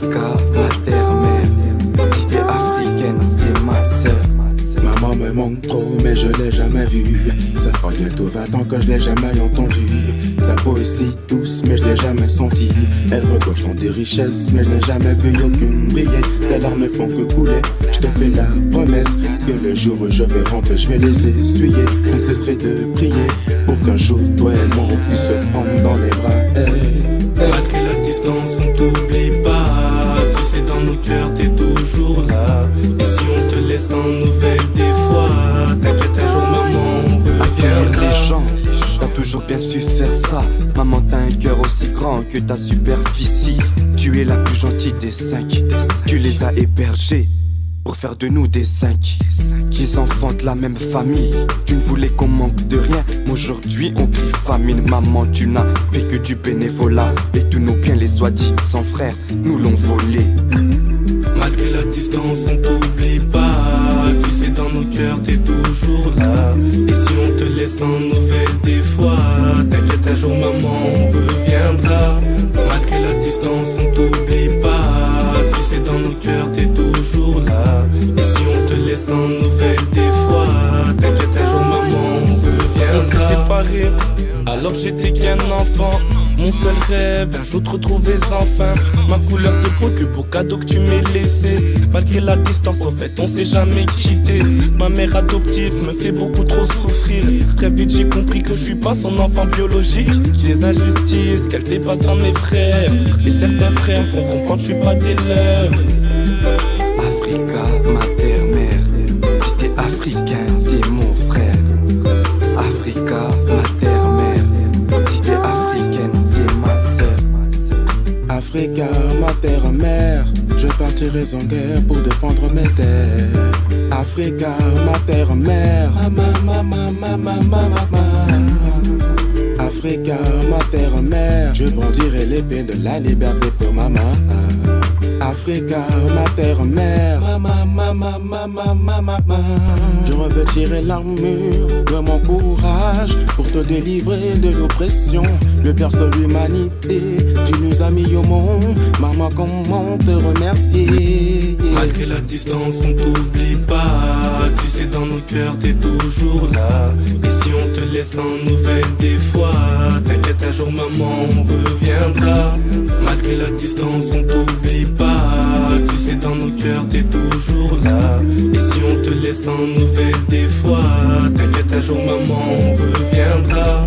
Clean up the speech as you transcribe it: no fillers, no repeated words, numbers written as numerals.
Africa, ma terre mère. Si t'es africaine, t'es ma sœur. Maman me manque trop mais je l'ai jamais vue. Ça fera bientôt 20 ans que je l'ai jamais entendue. Sa peau est si douce mais je l'ai jamais sentie. Elle regorge dans des richesses mais je n'ai jamais vu aucune briller. Les larmes ne font que couler. Je te fais la promesse que le jour où je vais rentrer je vais les essuyer. On cesserait de prier pour qu'un jour toi et moi on puisse se prendre dans les bras. Malgré la distance on t'oublie pas. Tu sais dans nos cœurs t'es toujours là. Et si on te laisse en nouvelles des fois, t'inquiète un jour maman on reviendra. Les gens, t'as toujours bien su faire ça. Maman t'as un cœur aussi grand que ta superficie. Tu es la plus gentille des 5. Tu les as hébergés pour faire de nous des 5. Les enfants de la même famille. Tu ne voulais qu'on manque de rien, mais aujourd'hui on crie famine. Maman tu n'as fait que du bénévolat. Et tous nos biens les soi-disant sans frères nous l'ont volé. Malgré la distance on t'oublie pas. Tu sais dans nos cœurs t'es toujours là. Et si on te laisse en nouvelles des fois, t'inquiète un jour maman on reviendra. Malgré la distance on t'oublie pas. Tu sais dans nos cœurs t'es toujours là. Et si on te laisse en nouvelles des fois, t'inquiète un jour maman on reviendra. On s'est séparés alors j'étais qu'un enfant. Mon seul rêve, un jour te retrouver enfin. Ma couleur de peau, le plus beau cadeau que tu m'aies laissé. Malgré la distance, en fait, on s'est jamais quitté. Ma mère adoptive me fait beaucoup trop souffrir. Très vite j'ai compris que je suis pas son enfant biologique. Les injustices qu'elle fait pas à mes frères. Et certains frères me font comprendre que je suis pas des leurs. Africa, ma terre mère. Si t'es africain, t'es mon frère. Africa, ma terre mère. Si t'es africaine, t'es ma sœur. Africa, ma terre mère, je partirai en guerre pour défendre mes terres. Africa, ma terre mère. Africa, ma terre mère, je brandirai l'épée de la liberté pour maman. Africa, ma terre mère. Je revêtirai l'armure de mon courage pour te délivrer de l'oppression. Le berceau de l'humanité, tu nous as mis au monde. Maman, comment te remercier? Malgré la distance, on t'oublie pas. Tu sais, dans nos cœurs, t'es toujours là. Et si on te laisse en nouvelles des fois, t'inquiète, un jour, maman, on reviendra. Malgré la distance, on t'oublie pas. Tu sais, dans nos cœurs, t'es toujours là. Et si on te laisse en nouvelles des fois, t'inquiète, un jour, maman, on reviendra.